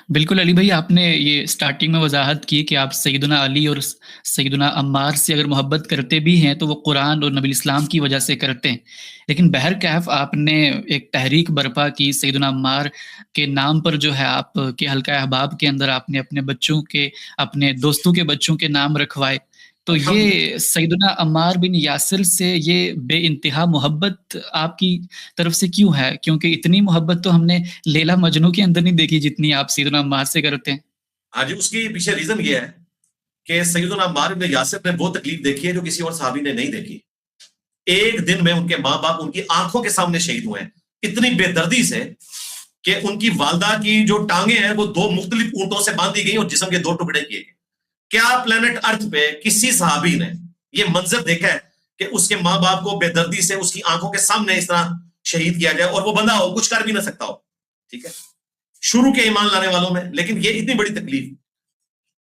بالکل علی بھائی، آپ نے یہ سٹارٹنگ میں وضاحت کی کہ آپ سیدنا علی اور سیدنا عمار سے اگر محبت کرتے بھی ہیں تو وہ قرآن اور نبی اسلام کی وجہ سے کرتے ہیں، لیکن بہرکیف آپ نے ایک تحریک برپا کی سیدنا عمار کے نام پر، جو ہے آپ کے حلقہ احباب کے اندر آپ نے اپنے بچوں کے، اپنے دوستوں کے بچوں کے نام رکھوائے. تو الحمدللہ. یہ سیدنا عمار بن یاسر سے یہ بے انتہا محبت آپ کی طرف سے کیوں ہے؟ کیونکہ اتنی محبت تو ہم نے لیلا مجنو کے اندر نہیں دیکھی جتنی آپ سیدنا عمار سے کرتے ہیں. ہاں جی، اس کی پیچھے ریزن یہ ہے کہ سیدنا عمار بن یاسر نے وہ تکلیف دیکھی ہے جو کسی اور صحابی نے نہیں دیکھی. ایک دن میں ان کے ماں باپ ان کی آنکھوں کے سامنے شہید ہوئے ہیں، اتنی بے دردی سے کہ ان کی والدہ کی جو ٹانگیں ہیں وہ دو مختلف اونٹوں سے باندھی گئی اور جسم کے دو ٹکڑے کیے گئے. کیا پلانٹ ارتھ پہ کسی صحابی نے یہ منظر دیکھا ہے کہ اس کے ماں باپ کو بے دردی سے اس کی آنکھوں کے سامنے اس طرح شہید کیا جائے اور وہ بندہ ہو کچھ کر بھی نہ سکتا ہو؟ ٹھیک ہے، شروع کے ایمان لانے والوں میں. لیکن یہ اتنی بڑی تکلیف،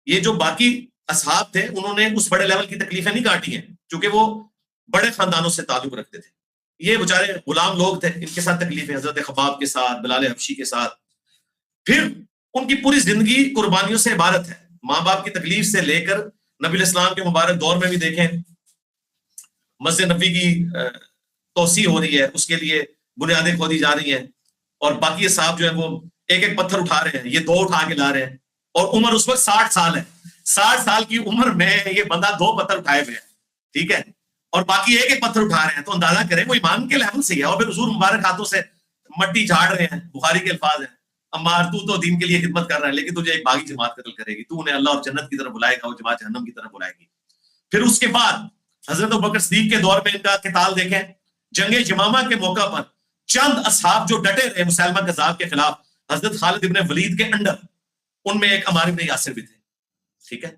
یہ جو باقی اصحاب تھے انہوں نے اس بڑے لیول کی تکلیفیں نہیں کاٹی ہیں کیونکہ وہ بڑے خاندانوں سے تعلق رکھتے تھے. یہ بیچارے غلام لوگ تھے، ان کے ساتھ تکلیفیں، حضرت خباب کے ساتھ، بلال حبشی کے ساتھ. پھر ان کی پوری زندگی قربانیوں سے عبارت ہے. ماں باپ کی تکلیف سے لے کر نبی الاسلام کے مبارک دور میں بھی دیکھیں، مسجد نبی کی توسیع ہو رہی ہے، اس کے لیے بنیادیں کھودی جا رہی ہیں، اور باقی صاحب جو ہے وہ ایک ایک پتھر اٹھا رہے ہیں، یہ دو اٹھا کے لا رہے ہیں، اور عمر اس وقت 60 سال ہے. 60 سال کی عمر میں یہ بندہ 2 پتھر اٹھائے ہوئے ہیں، ٹھیک ہے، اور باقی ایک ایک پتھر اٹھا رہے ہیں. تو اندازہ کریں وہ ایمان کے لیول سے ہے. اور پھر حضور مبارک ہاتھوں سے مٹی جھاڑ رہے ہیں. بخاری کے الفاظ ہیں، عمار تو دین کے لیے خدمت کر رہا ہے لیکن تجھے ایک باغی جماعت قتل کرے گی، تو انہیں اللہ اور جنت کی طرف بلائے گا، وہ جماعت جہنم کی طرف بلائے گی. پھر اس کے بعد حضرت ابوبکر صدیق کے دور میں ان کا قتال دیکھیں. جنگ یمامہ کے موقع پر چند اصحاب جو ڈٹے رہے مسیلمہ کذاب کے خلاف، حضرت خالد ابن ولید کے انڈر، ان میں ایک عمار ابن یاسر بھی تھے. ٹھیک ہے،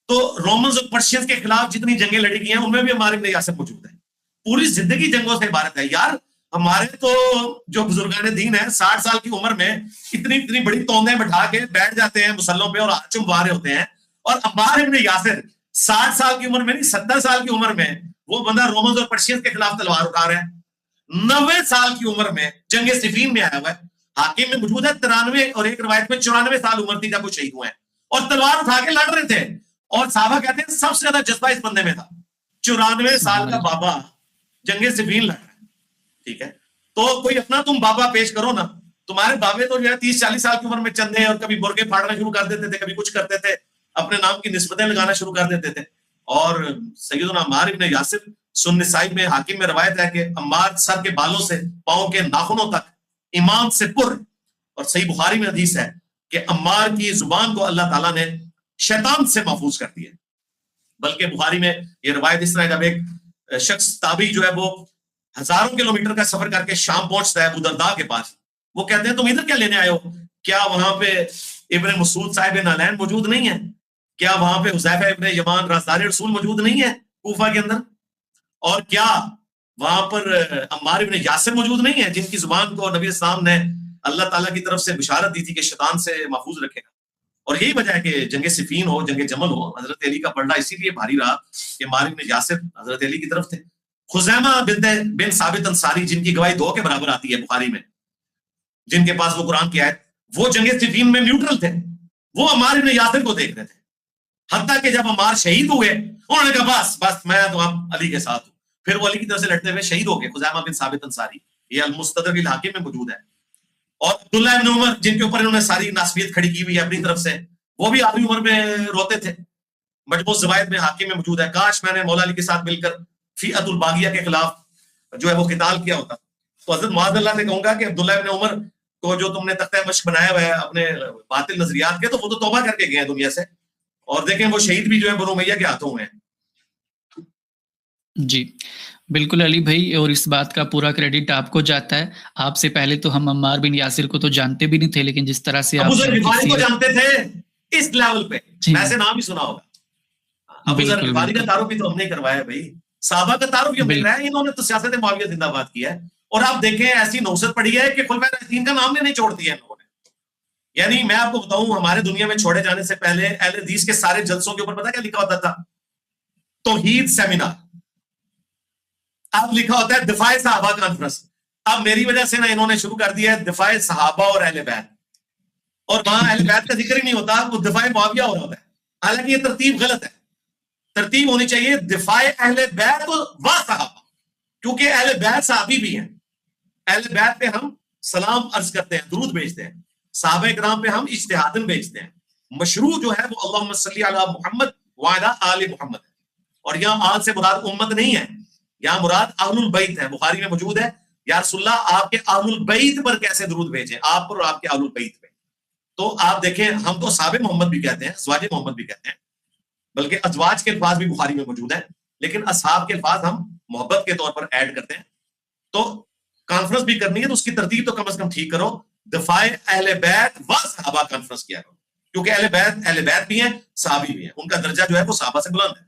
تو رومنز اور پرشینز کے خلاف جتنی جنگیں لڑی گئی ہیں ان میں بھی عمار ابن یاسر موجود ہے. پوری زندگی جنگوں سے عبارت ہے. یار ہمارے تو جو بزرگان دین ہیں 60 سال کی عمر میں اتنی بڑی توندیں بٹھا کے بیٹھ جاتے ہیں مسلوں پہ اور آچم وارے ہوتے ہیں، اور عمار ابن یاسر 60 سال کی عمر میں نہیں 70 سال کی عمر میں وہ بندہ رومنز اور پرشینز کے خلاف تلوار اٹھا رہا ہے. 90 سال کی عمر میں جنگ صفین میں آیا ہوا ہے. حاکم میں موجود ہے 93 اور ایک روایت میں 94 سال عمر تھی جب وہ شہید ہوئے ہیں، اور تلوار اٹھا کے لڑ رہے تھے. اور صحابہ کہتے ہیں سب سے زیادہ جذبہ اس بندے میں تھا. 94 سال کا بابا جنگ صفین لڑ رہا ہے. ٹھیک ہے، تو کوئی اپنا تم بابا پیش کرو نا. تمہارے بابے تو جو ہے 30-40 سال کی عمر میں چندے اور کبھی برقے پھاڑنا شروع کر دیتے تھے، کبھی کچھ کرتے تھے، اپنے نام کی نسبتیں لگانا شروع کر دیتے تھے. اور سیدنا عمار ابن یاسر، سنن نسائی میں حاکم میں روایت ہے کہ عمار سر کے بالوں سے پاؤں کے ناخنوں تک ایمان سے پر. اور صحیح بخاری میں حدیث ہے کہ عمار کی زبان کو اللہ تعالیٰ نے شیطان سے محفوظ کر دیا. بلکہ بخاری میں یہ روایت اس طرح، جب ایک شخص تابعی جو ہے وہ ہزاروں کلومیٹر کا سفر کر کے شام پہنچتا ہے ابو درداء کے پاس، وہ کہتے ہیں تم ادھر کیا لینے آئے ہو؟ کیا وہاں پہ ابن مسعود صاحب نالین موجود نہیں ہے؟ کیا وہاں پہ حذیفہ ابن یمان رازدار رسول موجود نہیں ہے کوفہ کے اندر؟ اور کیا وہاں پر عمار ابن یاسر موجود نہیں ہے جن کی زبان کو نبی اسلام نے اللہ تعالیٰ کی طرف سے بشارت دی تھی کہ شیطان سے محفوظ رکھے گا؟ اور یہی وجہ ہے کہ جنگ صفین ہو، جنگ جمل ہو، حضرت علی کا پلڑا اسی لیے بھاری رہا کہ عمار ابن یاسر حضرت علی کی طرف تھے. خزیمہ بن ثابت انصاری، جن کی گواہی 2 کے برابر آتی ہے بخاری میں، جن کے پاس وہ قرآن کی آیت، وہ جنگ صفین میں نیوٹرل تھے، وہ عمار ابن یاسر کو دیکھ رہے تھے. حتیٰ کہ جب عمار شہید ہوئے انہوں نے کہا بس میں تو اب علی کے ساتھ ہوں. پھر وہ علی کی طرف سے لڑتے ہوئے شہید ہو گئے. خزیمہ بن ثابت انصاری، یہ المستدرک الحاکم میں موجود ہے. اور عبداللہ ابن عمر، جن کے اوپر انہوں نے ساری ناسبیت کھڑی کی ہوئی ہے اپنی طرف سے، وہ بھی آدمی عمر میں روتے تھے. مجموع زوائد میں حاکم میں موجود ہے، کاش میں نے مولا علی کے ساتھ مل کر فیعت الباغیہ کے خلاف جو ہے وہ قتال کیا ہوتا. تو حضرت معاذ اللہ نے کہوں گا کہ عبداللہ ابن عمر کو جو تم نے تختہ مشق بنایا ہوا ہے اپنے باطل نظریات کے، تو وہ تو توبہ کر کے گئے ہیں دنیا سے، اور دیکھیں وہ شہید بھی جو ہے بنو امیہ کے ہاتھوں ہوئے ہیں. جی بالکل علی بھائی، اور اس بات کا پورا کریڈٹ آپ کو جاتا ہے. آپ سے پہلے تو ہم عمار بن یاسر کو تو جانتے بھی نہیں تھے، لیکن جس طرح سے ابو ذر غفاری کو جانتے تھے اس لیول پہ، ویسے نام ہی سنا ہوگا. ابو ذر غفاری کا تعارف بھی تو ہم نے کروایا بھائی، صحابہ کا تعارف بھی مل رہا ہے. انہوں نے تو سیاست معاویہ زندہ باد کیا ہے. اور آپ دیکھیں ایسی نوست پڑی ہے کہ خلفائے راشدین کا نام نہیں چھوڑ دیا انہوں نے. یعنی میں آپ کو بتاؤں، ہمارے دنیا میں چھوڑے جانے سے پہلے اہل حدیث کے سارے جلسوں کے اوپر پتہ کیا لکھا ہوتا تھا؟ توحید سیمینار. اب لکھا ہوتا ہے دفاع صحابہ کانفرنس. اب میری وجہ سے نا انہوں نے شروع کر دیا ہے دفاع صحابہ اور اہل بیت. اور وہاں اہل بیت کا ذکر ہی نہیں ہوتا, وہ دفاع معاویہ ہو رہا ہوتا ہے. حالانکہ یہ ترتیب غلط ہے. ترتیب ہونی چاہیے دفاع اہل بیت و صحابہ, کیونکہ اہل بیت صحابی بھی ہیں. اہل بیت پہ ہم سلام عرض کرتے ہیں, درود بھیجتے ہیں. صحابہ کرام پہ ہم اجتہاداً بھیجتے ہیں. مشروع جو ہے وہ اللہم صلی علی محمد وعلی آل محمد ہے. اور یہاں آل سے مراد امت نہیں ہے, یہاں مراد اہل البیت ہے. بخاری میں موجود ہے, یا رسول اللہ آپ کے اہل البیت پر کیسے درود بھیجیں, آپ پر اور آپ کے اہل البیت پہ. تو آپ دیکھیں, ہم تو صحابہ محمد بھی کہتے ہیں, ازواج محمد بھی کہتے ہیں, بلکہ ازواج کے الفاظ بھی بخاری میں موجود ہیں, لیکن اصحاب کے الفاظ ہم محبت کے طور پر ایڈ کرتے ہیں. تو کانفرنس بھی کرنی ہے تو اس کی ترتیب تو کم از کم ٹھیک کرو, دفاع اہل بیت و صحابہ کانفرنس کیا کرو, کیونکہ اہل بیت بھی ہیں, صحابی بھی ہیں, ان کا درجہ جو ہے وہ صحابہ سے بلند ہے.